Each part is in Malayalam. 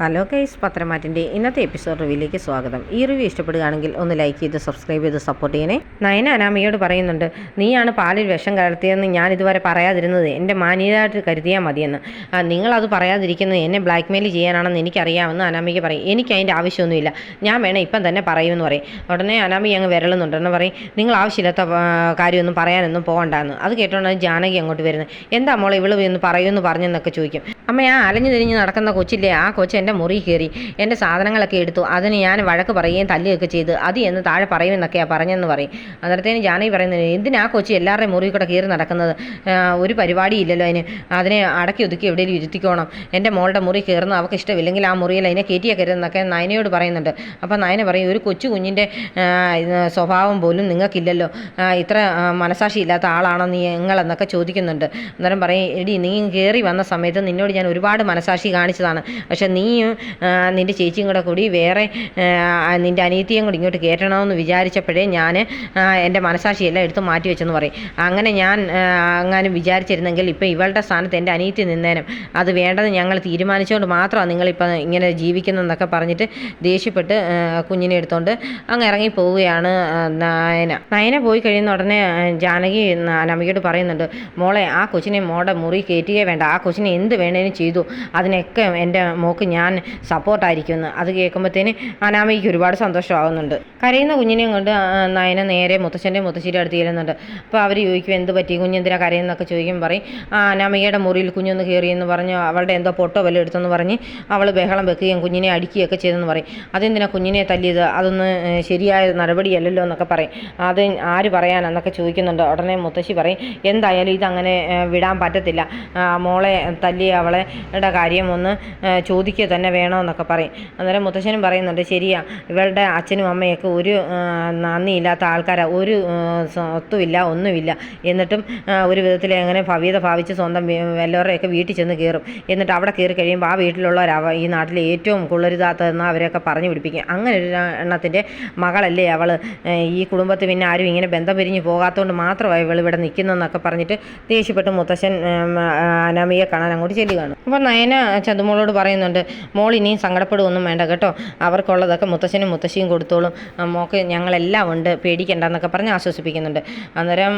ഹലോ ഗൈസ്, പത്രമാറ്റിൻ്റെ ഇന്നത്തെ എപ്പിസോഡ് റിവ്യൂയിലേക്ക് സ്വാഗതം. ഈ റിവ്യൂ ഇഷ്ടപ്പെടുകയാണെങ്കിൽ ഒന്ന് ലൈക്ക് ചെയ്ത് സബ്സ്ക്രൈബ് ചെയ്ത് സപ്പോർട്ട് ചെയ്യണേ. നയന അനാമികയോട് പറയുന്നുണ്ട്, നീയാണ് പാലിൽ വിഷം കലർത്തിയതെന്ന് ഞാൻ ഇതുവരെ പറയാതിരുന്നത് എൻ്റെ മാന്യതായിട്ട് കരുതിയാൽ മതിയെന്ന്. നിങ്ങളത് പറയാതിരിക്കുന്നത് എന്നെ ബ്ലാക്ക് മെയിൽ ചെയ്യാനാണെന്ന് എനിക്കറിയാമെന്ന് അനാമിക പറയും. എനിക്ക് അതിൻ്റെ ആവശ്യമൊന്നുമില്ല, ഞാൻ വേണം ഇപ്പം തന്നെ പറയുമെന്ന് പറയും. ഉടനെ അനാമിക അങ്ങ് വിരളുന്നുണ്ടെന്ന് പറയും, നിങ്ങൾ ആവശ്യമില്ലാത്ത കാര്യമൊന്നും പറയാനൊന്നും പോകണ്ടെന്ന്. അത് കേട്ടോണ്ടാണ് ജാനകി അങ്ങോട്ട് വരുന്നത്. എന്താ മോളെ ഇവള് എന്ന് പറയുമെന്ന് പറഞ്ഞെന്നൊക്കെ ചോദിക്കും. അമ്മ, ആ അലഞ്ഞു തിരിഞ്ഞ് നടക്കുന്ന കൊച്ചില്ലേ, ആ കൊച്ച് എൻ്റെ മുറി കയറി എൻ്റെ സാധനങ്ങളൊക്കെ എടുത്തു. അതിന് ഞാൻ വഴക്ക് പറയുകയും തല്ലുകയൊക്കെ ചെയ്ത് അത് എന്ന് താഴെ പറയുമെന്നൊക്കെയാണ് പറഞ്ഞെന്ന് പറയും. അന്നേരത്തേന് ജാനകി പറയുന്നത്, എന്തിനാ കൊച്ചി എല്ലാവരുടെയും മുറി കൂടെ കയറി നടക്കുന്നത്? ഒരു പരിപാടിയില്ലല്ലോ അതിനെ അടക്കി ഒതുക്കി എവിടെയെങ്കിലും ഇരുത്തിക്കോണം. എൻ്റെ മോളുടെ മുറി കയറുന്ന അവൾക്ക് ഇഷ്ടമില്ലെങ്കിൽ ആ മുറിയിൽ അതിനെ കയറ്റിയേക്കരുതെന്നൊക്കെ നയനയോട് പറയുന്നുണ്ട്. അപ്പം നയന പറയും, ഒരു കൊച്ചു കുഞ്ഞിൻ്റെ സ്വഭാവം പോലും നിങ്ങൾക്കില്ലല്ലോ, ഇത്ര മനസാക്ഷി ഇല്ലാത്ത ആളാണോ നിങ്ങളെന്നൊക്കെ ചോദിക്കുന്നുണ്ട്. അന്നേരം പറയും, എടി നീ കയറി വന്ന സമയത്ത് നിന്നോട് ഞാൻ ഒരുപാട് മനസാക്ഷി കാണിച്ചതാണ്, പക്ഷെ നീയും നിൻ്റെ ചേച്ചിയും കൂടി വേറെ നിൻ്റെ അനിയത്തിയും കൂടി ഇങ്ങോട്ട് കയറ്റണമെന്ന് വിചാരിച്ചപ്പോഴേ ഞാൻ എൻ്റെ മനസാക്ഷിയെല്ലാം എടുത്ത് മാറ്റി വെച്ചെന്ന് പറയും. അങ്ങനെ ഞാൻ അങ്ങനെ വിചാരിച്ചിരുന്നെങ്കിൽ ഇപ്പം ഇവളുടെ സ്ഥാനത്ത് എൻ്റെ അനിയത്തി നിന്നേനും. അത് വേണ്ടെന്ന് ഞങ്ങൾ തീരുമാനിച്ചുകൊണ്ട് മാത്രമാണ് നിങ്ങളിപ്പം ഇങ്ങനെ ജീവിക്കുന്നതെന്നൊക്കെ പറഞ്ഞിട്ട് ദേഷ്യപ്പെട്ട് കുഞ്ഞിനെ എടുത്തുകൊണ്ട് അങ്ങ് ഇറങ്ങി പോവുകയാണ് നയന പോയി കഴിയുന്ന ഉടനെ ജാനകി അനാമികയോട് പറയുന്നുണ്ട്, മോളെ ആ കൊച്ചിനെ മോളുടെ മുറി കയറ്റുകയേ വേണ്ട, ആ കൊച്ചിനെ എന്ത് വേണേലും ചെയ്തു, അതിനൊക്കെ എൻ്റെ മോക്ക് ഞാൻ സപ്പോർട്ടായിരിക്കുമെന്ന്. അത് കേൾക്കുമ്പോഴത്തേന് അനാമികയ്ക്ക് ഒരുപാട് സന്തോഷമാകുന്നുണ്ട്. കരയുന്ന കുഞ്ഞിനെയും കൊണ്ട് നയന നേരെ മുത്തച്ഛൻ്റെ മുത്തശ്ശിയുടെ അടുത്ത് ചെല്ലുന്നുണ്ട്. അപ്പോൾ അവർ ചോദിക്കും, എന്ത് പറ്റി, കുഞ്ഞെന്തിനാ കരയുന്നൊക്കെ ചോദിക്കും. പറയും, അനാമികയുടെ മുറിയിൽ കുഞ്ഞൊന്ന് കയറിയെന്ന് പറഞ്ഞ് അവളുടെ എന്തോ പൊട്ടോ വല്ല എടുത്തെന്ന് പറഞ്ഞ് അവൾ ബഹളം വെക്കുകയും കുഞ്ഞിനെ അടിക്കുകയൊക്കെ ചെയ്തെന്ന് പറയും. അതെന്തിനാ കുഞ്ഞിനെ തല്ലിയത്, അതൊന്ന് ശരിയായ നടപടിയല്ലല്ലോ എന്നൊക്കെ പറയും. അത് ആര് പറയാനെന്നൊക്കെ ചോദിക്കുന്നുണ്ട്. ഉടനെ മുത്തശ്ശി പറയും, എന്തായാലും ഇതങ്ങനെ വിടാൻ പറ്റത്തില്ല, മോളെ തല്ലി അവളുടെ കാര്യം ഒന്ന് ചോദിക്കുക തന്നെ വേണമെന്നൊക്കെ പറയും. അന്നേരം മുത്തശ്ശനും പറയുന്നുണ്ട്, ശരിയാ, ഇവളുടെ അച്ഛനും അമ്മയൊക്കെ ഒരു നന്ദിയില്ലാത്ത ആൾക്കാരാണ്, ഒരു സ്വത്തുമില്ല ഒന്നുമില്ല, എന്നിട്ടും ഒരു വിധത്തിൽ എങ്ങനെ ഭവ്യത ഭാവിച്ച് സ്വന്തം എല്ലാവരുടെയൊക്കെ വീട്ടിൽ ചെന്ന് കയറും. എന്നിട്ട് അവിടെ കയറി കഴിയുമ്പോൾ ആ വീട്ടിലുള്ളവരാവ ഈ നാട്ടിലെ ഏറ്റവും കൊള്ളരുതാത്തതെന്ന് അവരെയൊക്കെ പറഞ്ഞു പിടിപ്പിക്കും. അങ്ങനെ ഒരു എണ്ണത്തിൻ്റെ മകളല്ലേ അവൾ, ഈ കുടുംബത്തിൽ പിന്നെ ആരും ഇങ്ങനെ ബന്ധം പിരിഞ്ഞ് പോകാത്തതുകൊണ്ട് മാത്രമാണ് ഇവൾ ഇവിടെ നിൽക്കുന്നതെന്നൊക്കെ പറഞ്ഞിട്ട് ദേഷ്യപ്പെട്ട് മുത്തശ്ശൻ അനാമിയെ കാണാൻ അങ്ങോട്ട് ചെല്ലുകയാണ്. അപ്പോൾ നയന ചന്തുമോളോട് പറയുന്നുണ്ട്, മോൾ ഇനിയും സങ്കടപ്പെടുകയൊന്നും വേണ്ട കേട്ടോ, അവർക്കുള്ളതൊക്കെ മുത്തശ്ശനും മുത്തശ്ശിയും കൊടുത്തോളും, മോക്ക് ഞങ്ങളെല്ലാം ഉണ്ട്, പേടിക്കണ്ടെന്നൊക്കെ പറഞ്ഞ് ആശ്വസിപ്പിക്കുന്നുണ്ട്. അന്നേരം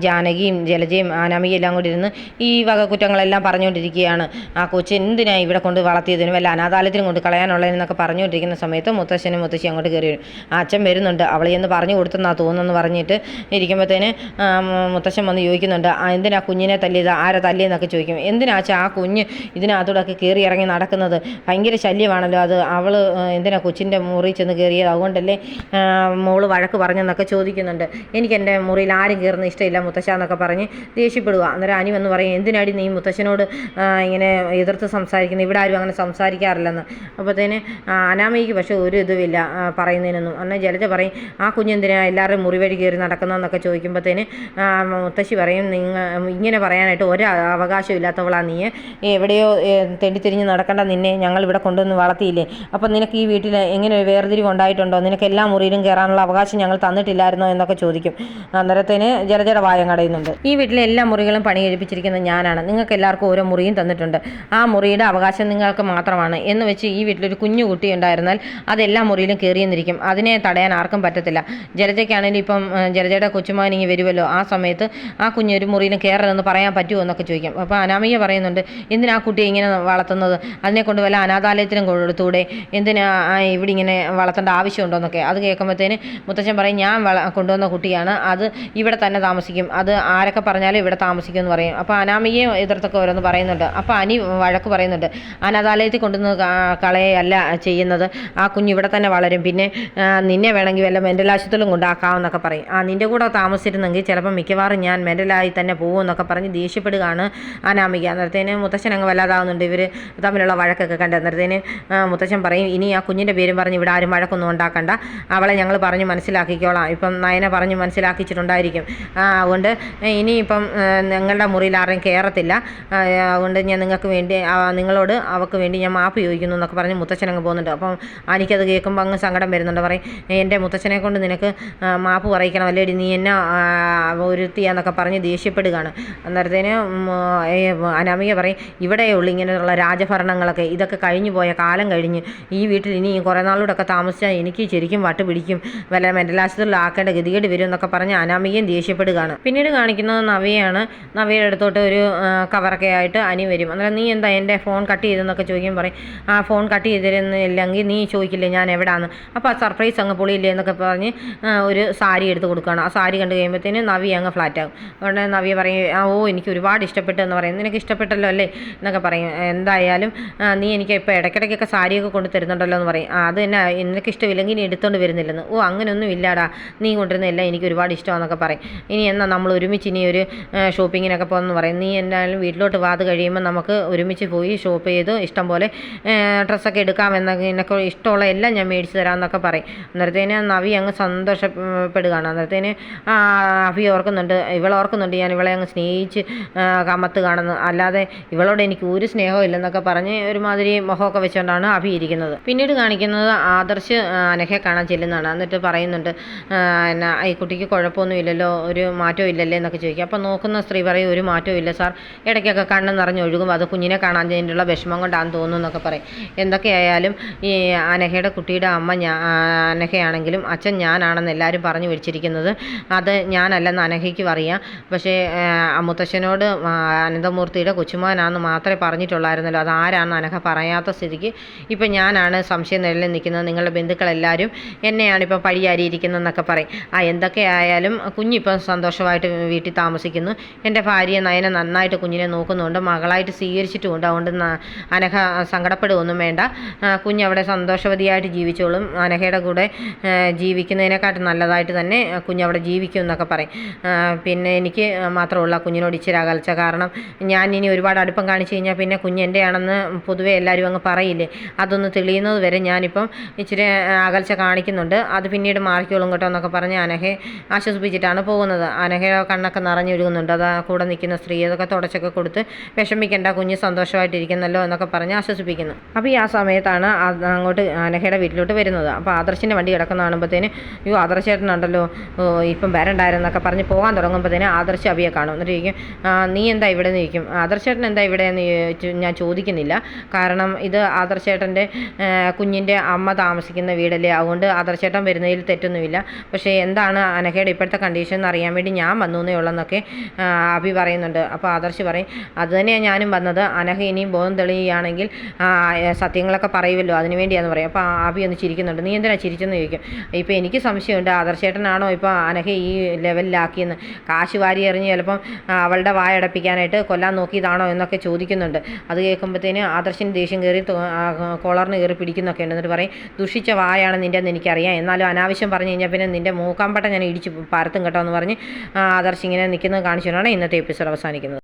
ജാനകിയും ജലജയും അനാമികയും എല്ലാം കൂടി ഇരുന്ന് ഈ വക കുറ്റങ്ങളെല്ലാം പറഞ്ഞുകൊണ്ടിരിക്കുകയാണ്. ആ കൊച്ചു എന്തിനാണ് ഇവിടെ കൊണ്ട് വളർത്തിയതിനും വല്ല അനാഥാലയത്തിനും കൊണ്ട് കളയാനുള്ളതെന്നൊക്കെ പറഞ്ഞുകൊണ്ടിരിക്കുന്ന സമയത്ത് മുത്തശ്ശനും മുത്തശ്ശി അങ്ങോട്ട് കയറി വരും. അച്ഛൻ വരുന്നുണ്ട്, അവളെ എന്ന് പറഞ്ഞു കൊടുത്തെന്നാ തോന്നുന്നു പറഞ്ഞിട്ട് ഇരിക്കുമ്പോഴത്തേന് മുത്തശ്ശൻ വന്ന് ചോദിക്കുന്നുണ്ട്, എന്തിനാ കുഞ്ഞിനെ തല്ലിയത്, ആരെ തല്ലിയെന്നൊക്കെ ചോദിക്കും. എന്തിനാച്ചാ ആ കുഞ്ഞ് ഇതിനകത്തൂടെയൊക്കെ കയറി ഇറങ്ങി നടക്കുന്നത്, ഭയങ്കര ശല്യമാണല്ലോ അത്, അവൾ എന്തിനാ കൊച്ചിൻ്റെ മുറി ചെന്ന് കയറിയത്, അതുകൊണ്ടല്ലേ മോള് വഴക്ക് പറഞ്ഞെന്നൊക്കെ ചോദിക്കുന്നുണ്ട്. എനിക്ക് എൻ്റെ മുറിയിൽ ആരും കയറുന്ന ഇഷ്ടമില്ല മുത്തശ്ശ എന്നൊക്കെ പറഞ്ഞ് ദേഷ്യപ്പെടുക. അന്നേരം അനി വന്ന് പറയും, എന്തിനാടി നീ മുത്തശ്ശനോട് ഇങ്ങനെ എതിർത്ത് സംസാരിക്കുന്നത്, ഇവിടെ ആരും അങ്ങനെ സംസാരിക്കാറില്ലെന്ന്. അപ്പോഴത്തേന് അനാമികയ്ക്ക് പക്ഷേ ഒരു ഇതുമില്ല പറയുന്നതിനൊന്നും. എന്നാൽ ജലജ പറയും, ആ കുഞ്ഞെന്തിനാ എല്ലാവരുടെയും മുറി വഴി കയറി നടക്കുന്നതെന്നൊക്കെ ചോദിക്കുമ്പോഴത്തേന് മുത്തശ്ശി പറയും, ഇങ്ങനെ പറയാനായിട്ട് ഒരു അവകാശം ഇല്ലാത്തവളാണ് നീ, എവിടെയോ തെണ്ടിത്തിരിഞ്ഞ് നടക്കേണ്ട നിന്നെ ഞങ്ങൾ ഇവിടെ കൊണ്ടുവന്ന് വളർത്തിയില്ലേ, അപ്പം നിനക്ക് ഈ വീട്ടിൽ എങ്ങനെ ഒരു വേർതിരിവ് ഉണ്ടായിട്ടുണ്ടോ, നിനക്ക് എല്ലാ മുറിയിലും കയറാനുള്ള അവകാശം ഞങ്ങൾ തന്നിട്ടില്ലായിരുന്നോ എന്നൊക്കെ ചോദിക്കും. അന്നേരത്തിന് ജലജയുടെ വായം കടയുന്നുണ്ട്. ഈ വീട്ടിലെ എല്ലാ മുറികളും പണി കഴിപ്പിച്ചിരിക്കുന്നത് ഞാനാണ്, നിങ്ങൾക്ക് എല്ലാവർക്കും ഓരോ മുറിയും തന്നിട്ടുണ്ട്, ആ മുറിയുടെ അവകാശം നിങ്ങൾക്ക് മാത്രമാണ് എന്ന് വെച്ച് ഈ വീട്ടിലൊരു കുഞ്ഞു കുട്ടി ഉണ്ടായിരുന്നാൽ അതെല്ലാ മുറിയിലും കയറിയെന്നിരിക്കും, അതിനെ തടയാൻ ആർക്കും പറ്റത്തില്ല. ജലജയ്ക്കാണെങ്കിലും ഇപ്പം ജലജയുടെ കൊച്ചുമകൻ ഇങ്ങനെ വരുമല്ലോ, ആ സമയത്ത് ആ കുഞ്ഞൊരു മുറിയിലും കയറരുതെന്ന് പറയാൻ പറ്റുമോ എന്നൊക്കെ ചോദിക്കും. അപ്പോൾ അനാമിക പറയുന്നുണ്ട്, എന്തിനാ ആ കുട്ടിയെ ഇങ്ങനെ വളർത്തുന്നത്, അതിനെ കൊണ്ട് വല്ല അനാഥാലയത്തിനും കൊടുത്തൂടെ, എന്തിനാ ഇവിടെ ഇങ്ങനെ വളർത്തേണ്ട ആവശ്യമുണ്ടോ എന്നൊക്കെ. അത് കേൾക്കുമ്പോഴത്തേന് മുത്തച്ഛൻ പറയും, ഞാൻ കൊണ്ടുവന്ന കുട്ടിയാണ്, അത് ഇവിടെ തന്നെ താമസിക്കും, അത് ആരൊക്കെ പറഞ്ഞാലും ഇവിടെ താമസിക്കും എന്ന് പറയും. അപ്പോൾ അനാമികയും എതിർത്തൊക്കെ ഓരോന്ന് പറയുന്നുണ്ട്. അപ്പോൾ അനി വഴക്ക് പറയുന്നുണ്ട്, അനാഥാലയത്തിൽ കൊണ്ടുവന്ന് കളയല്ല ചെയ്യുന്നത്, ആ കുഞ്ഞ് ഇവിടെ തന്നെ വളരും, പിന്നെ നിന്നെ വേണമെങ്കിൽ വല്ല മെൻ്റൽ ആശുപത്രിയിലും കൊണ്ടാക്കാമെന്നൊക്കെ പറയും. നിൻ്റെ കൂടെ താമസിച്ചിരുന്നെങ്കിൽ ചിലപ്പോൾ മിക്കവാറും ഞാൻ മെൻ്റലായി തന്നെ പോകുമെന്നൊക്കെ പറഞ്ഞ് ദേഷ്യപ്പെടുകയാണ് അനാമിക. അന്നേരത്തേന് മുത്തച്ഛൻ അങ്ങ് വല്ലാതാവുന്നുണ്ട്, ഇവർ തമ്മിലുള്ള വഴക്കൊക്കെ കണ്ട്. അന്നേരത്തേന് മുത്തച്ഛൻ പറയും, ഇനി ആ കുഞ്ഞിൻ്റെ പേരും പറഞ്ഞ് ഇവിടെ ആരും വഴക്കൊന്നും ഉണ്ടാക്കണ്ട, അവളെ ഞങ്ങൾ പറഞ്ഞ് മനസ്സിലാക്കിക്കോളാം, ഇപ്പം നയന പറഞ്ഞ് മനസ്സിലാക്കിച്ചിട്ടുണ്ടായിരിക്കും, അതുകൊണ്ട് ഇനിയിപ്പം നിങ്ങളുടെ മുറിയിൽ ആരെയും കയറത്തില്ല, അതുകൊണ്ട് ഞാൻ നിങ്ങൾക്ക് വേണ്ടി നിങ്ങളോട് അവൾക്ക് വേണ്ടി ഞാൻ മാപ്പ് ചോദിക്കുന്നു എന്നൊക്കെ പറഞ്ഞ് മുത്തച്ഛൻ അങ്ങ് പോകുന്നുണ്ട്. അപ്പം എനിക്കത് കേൾക്കുമ്പോൾ അങ്ങ് സങ്കടം വരുന്നുണ്ട്. പറയും, എൻ്റെ മുത്തച്ഛനെ കൊണ്ട് നിനക്ക് മാപ്പ് പറയിക്കണം അല്ലേടി, നീ എന്നെ ഒരുത്തിയാന്നൊക്കെ പറഞ്ഞ് ദേഷ്യപ്പെടുകയാണ്. അന്നേരത്തേന് അനാമിക പറയും, ഇവിടെയേ ഉള്ളൂ ഇങ്ങനെയുള്ള രാജഭരണങ്ങളൊക്കെ. ഇതൊക്കെ കഴിഞ്ഞു പോയ കാലം കഴിഞ്ഞ് ഈ വീട്ടിൽ ഇനി കുറേ നാളൂടെയൊക്കെ താമസിച്ചാൽ എനിക്ക് ശരിക്കും വട്ട് പിടിക്കും, വല്ല മെൻ്റൽ ആശുപത്രിയിലാക്കേണ്ട ഗതികേട് വരും എന്നൊക്കെ പറഞ്ഞ് അനാമികയും ദേഷ്യപ്പെടുകയാണ്. പിന്നീട് കാണിക്കുന്നത് നവ്യയാണ്. നവ്യയുടെ അടുത്തോട്ട് ഒരു കവറൊക്കെ ആയിട്ട് അനി വരും. അന്നേരം നീ എന്താ എൻ്റെ ഫോൺ കട്ട് ചെയ്തെന്നൊക്കെ ചോദിക്കാൻ പറയും. ആ ഫോൺ കട്ട് ചെയ്തിരുന്നില്ലെങ്കിൽ നീ ചോദിക്കില്ലേ ഞാൻ എവിടെയാണ്, അപ്പോൾ ആ സർപ്രൈസ് അങ്ങ് പൊളിയില്ലേ എന്നൊക്കെ പറഞ്ഞ് ഒരു സാരി എടുത്ത് കൊടുക്കുകയാണ്. ആ സാരി കണ്ടു കഴിയുമ്പോഴത്തേന് നവ്യ അങ്ങ് ഫ്ലാറ്റാകും. അതുകൊണ്ട് നവ്യ പറയും, ഓ എനിക്ക് ഒരുപാട് ഇഷ്ടപ്പെട്ടു എന്ന് പറയും. നിനക്ക് ഇഷ്ടപ്പെട്ടല്ലോ അല്ലേ എന്നൊക്കെ പറയും. എന്തായാലും നീ എനിക്ക് ഇപ്പോൾ ഇടയ്ക്കിടയ്ക്കൊക്കെ സാരിയൊക്കെ കൊണ്ട് തരുന്നുണ്ടല്ലോ എന്ന് പറയും. അത് തന്നെ നിനക്ക് ഇഷ്ടമില്ലെങ്കിൽ ഇനി എടുത്തുകൊണ്ട് വരുന്നില്ലെന്ന്. ഓ അങ്ങനെയൊന്നും ഇല്ലാടാ, നീ കൊണ്ടുവരുന്നില്ല, എനിക്ക് ഒരുപാട് ഇഷ്ടമാണെന്നൊക്കെ പറയും. ഇനി എന്നാൽ നമ്മൾ ഒരുമിച്ച് ഇനി ഒരു ഷോപ്പിങ്ങിനൊക്കെ പോകുമെന്ന് പറയും. നീ എന്തായാലും വീട്ടിലോട്ട് വാത് കഴിയുമ്പോൾ നമുക്ക് ഒരുമിച്ച് പോയി ഷോപ്പ് ചെയ്ത് ഇഷ്ടം പോലെ ഡ്രസ്സൊക്കെ എടുക്കാമെന്നൊക്കെ നിനക്ക് ഇഷ്ടമുള്ള എല്ലാം ഞാൻ മേടിച്ച് തരാമെന്നൊക്കെ പറയും. അന്നേരത്തേന് നവി അങ്ങ് സന്തോഷപ്പെടുകയാണ്. അന്നേരത്തേന് അഭി ഓർക്കുന്നുണ്ട്, ഇവളോർക്കുന്നുണ്ട് ഞാൻ ഇവളെ അങ്ങ് സ്നേഹിച്ച് കമത്ത് കാണുന്നു, അല്ലാതെ ഇവളോട് എനിക്ക് ഒരു സ്നേഹവും ഇല്ലെന്നൊക്കെ പറഞ്ഞ് ഒരുമാതിരി മുഖമൊക്കെ വെച്ചുകൊണ്ടാണ് അഭി ഇരിക്കുന്നത്. പിന്നീട് കാണിക്കുന്നത് ആദർശ് അനഘയെ കാണാൻ ചെല്ലുന്നതാണ്. എന്നിട്ട് പറയുന്നുണ്ട്, എന്നാ ഈ കുട്ടിക്ക് കുഴപ്പമൊന്നുമില്ലല്ലോ, ഒരു മാറ്റവും ഇല്ലല്ലേ എന്നൊക്കെ ചോദിക്കും. അപ്പോൾ നോക്കുന്ന സ്ത്രീ പറയും, ഒരു മാറ്റവും ഇല്ല സാർ, ഇടയ്ക്കൊക്കെ കണ്ണ് നിറഞ്ഞൊഴുകും, അത് കുഞ്ഞിനെ കാണാൻ വിഷമം കൊണ്ടാണെന്ന് തോന്നുന്നു എന്നൊക്കെ പറയും. എന്തൊക്കെയായാലും ഈ അനഘയുടെ കുട്ടിയുടെ അമ്മ അനഘയാണെങ്കിലും അച്ഛൻ ഞാനാണെന്ന് എല്ലാവരും പറഞ്ഞു വെച്ചിരിക്കുന്നത് അത് ഞാനല്ലെന്ന് അനഘയ്ക്കും അറിയാം. പക്ഷേ മുത്തശ്ശനോട് അനന്തമൂർത്തിയുടെ കൊച്ചുമോനാണെന്ന് മാത്രമേ പറഞ്ഞിട്ടുള്ളായിരുന്നല്ലോ, അതാരാണെന്ന് അനഘ പറയാത്ത സ്ഥിതിക്ക് ഇപ്പം ഞാനാണ് സംശയം നിഴലിൽ നിൽക്കുന്നത്, നിങ്ങളുടെ ബന്ധുക്കളെല്ലാവരും എന്നെയാണ് ഇപ്പം പഴിയാരിയിരിക്കുന്നതെന്നൊക്കെ പറയും. എന്തൊക്കെയായാലും കുഞ്ഞിപ്പം സന്തോഷമായിട്ട് വീട്ടിൽ താമസിക്കുന്നു, എൻ്റെ ഭാര്യ നയന നന്നായിട്ട് കുഞ്ഞിനെ നോക്കുന്നുണ്ട്, മകളായിട്ട് സ്വീകരിച്ചിട്ടുമുണ്ട്. അതുകൊണ്ട് അനഘ സങ്കടപ്പെടുകയൊന്നും വേണ്ട, കുഞ്ഞവിടെ സന്തോഷവതിയായിട്ട് ജീവിച്ചോളും, അനഘയുടെ കൂടെ ജീവിക്കുന്നതിനെക്കാട്ടും നല്ലതായിട്ട് തന്നെ കുഞ്ഞവിടെ ജീവിക്കും എന്നൊക്കെ പറയും. പിന്നെ എനിക്ക് മാത്രമുള്ള കുഞ്ഞിനോട് ഇച്ചിരി അകൽച്ച, കാരണം ഞാൻ ഇനി ഒരുപാട് അടുപ്പം കാണിച്ചു കഴിഞ്ഞാൽ പിന്നെ കുഞ്ഞ് എൻ്റെ ആണെന്ന് പൊതുവേ എല്ലാവരും അങ്ങ് പറയില്ലേ, അതൊന്ന് തെളിയുന്നത് വരെ ഞാനിപ്പം ഇച്ചിരി അകൽച്ച കാണിക്കുന്നുണ്ട്, അത് പിന്നീട് മാറിക്കോളും കേട്ടോ എന്നൊക്കെ പറഞ്ഞ് അനഘയെ ആശ്വസിപ്പിച്ചിട്ടാണ് പോകുന്നത്. അനഘയുടെ കണ്ണൊക്കെ നിറഞ്ഞൊഴുകുന്നുണ്ട്. അത് കൂടെ നിൽക്കുന്ന സ്ത്രീ അതൊക്കെ തുടച്ചൊക്കെ കൊടുത്ത് വിഷമിക്കേണ്ട, കുഞ്ഞ് സന്തോഷമായിട്ടിരിക്കുന്നല്ലോ എന്നൊക്കെ പറഞ്ഞ് ആശ്വസിപ്പിക്കുന്നു. അപ്പോൾ ഈ ആ സമയത്താണ് അങ്ങോട്ട് അനഘയുടെ വീട്ടിലോട്ട് വരുന്നത്. അപ്പോൾ ആദർശിൻ്റെ വണ്ടി കിടക്കുന്ന കാണുമ്പോഴത്തേന് ആദർശേട്ടനുണ്ടല്ലോ ഇപ്പം വരണ്ടായിരുന്നൊക്കെ പറഞ്ഞ് പോകാൻ തുടങ്ങുമ്പോഴത്തേന് ആദർശ് അഭിയെ കാണും. എന്നിട്ട് ചോദിക്കും, നീ എന്താ ഇവിടെ നിന്ന് ചോദിക്കും. ആദർശേട്ടൻ എന്താ ഇവിടെ എന്ന് ഞാൻ ചോദിക്കുന്നില്ല, കാരണം ഇത് ആദർശേട്ടൻ്റെ കുഞ്ഞിൻ്റെ അമ്മ താമസിക്കുന്ന വീടല്ലേ, അതുകൊണ്ട് ആദർശേട്ടൻ വരുന്നതിൽ തെറ്റൊന്നുമില്ല. പക്ഷേ എന്താണ് അനഘയുടെ ഇപ്പോഴത്തെ കണ്ടീഷൻ എന്ന് അറിയാൻ വേണ്ടി ഞാൻ വന്നേ ഉള്ളെന്നൊക്കെ അഭി പറയുന്നുണ്ട്. അപ്പോൾ ആദർശ് പറയും, അത് തന്നെയാണ് ഞാനും വന്നത്, അനഘ ഇനിയും ബോധം തെളിയുകയാണെങ്കിൽ സത്യങ്ങളൊക്കെ പറയുമല്ലോ, അതിന് വേണ്ടിയാണെന്ന് പറയും. അപ്പോൾ അഭി ഒന്ന് ചിരിക്കുന്നുണ്ട്. നീ എന്തിനാ ചിരിച്ചെന്ന് ചോദിക്കും. ഇപ്പോൾ എനിക്ക് സംശയമുണ്ട്, ആദർശേട്ടനാണോ ഇപ്പോൾ അനഘ ഈ ലെവലിലാക്കിയെന്ന്, കാശ് വാരി എറിഞ്ഞ് ചിലപ്പം അവളുടെ വായടപ്പിക്കാനായിട്ട് കൊല്ലാൻ നോക്കിയതാണോ എന്നൊക്കെ ചോദിക്കുന്നുണ്ട്. അത് കേൾക്കുമ്പോഴത്തേന് ആദർശിന് ദേഷ്യം കയറി കോളറിന് കയറി പിടിക്കുന്നൊക്കെ ഉണ്ട്. എന്നിട്ട് പറയും, ദുഷിച്ച വായാണ് നിൻ്റെ എന്ന് എനിക്കറിയാം, എന്നാലും അനാവശ്യം പറഞ്ഞു കഴിഞ്ഞാൽ പിന്നെ നിൻ്റെ മൂക്കാമ്പട്ട ഞാൻ ഇടിച്ച് പരത്തും കേട്ടോ എന്ന് പറഞ്ഞ് ആദർശ് ഇങ്ങനെ നിൽക്കുന്നത് കാണിച്ചുകൊണ്ടാണ് ഇന്നത്തെ എപ്പിസോഡ് അവസാനിക്കുന്നത്.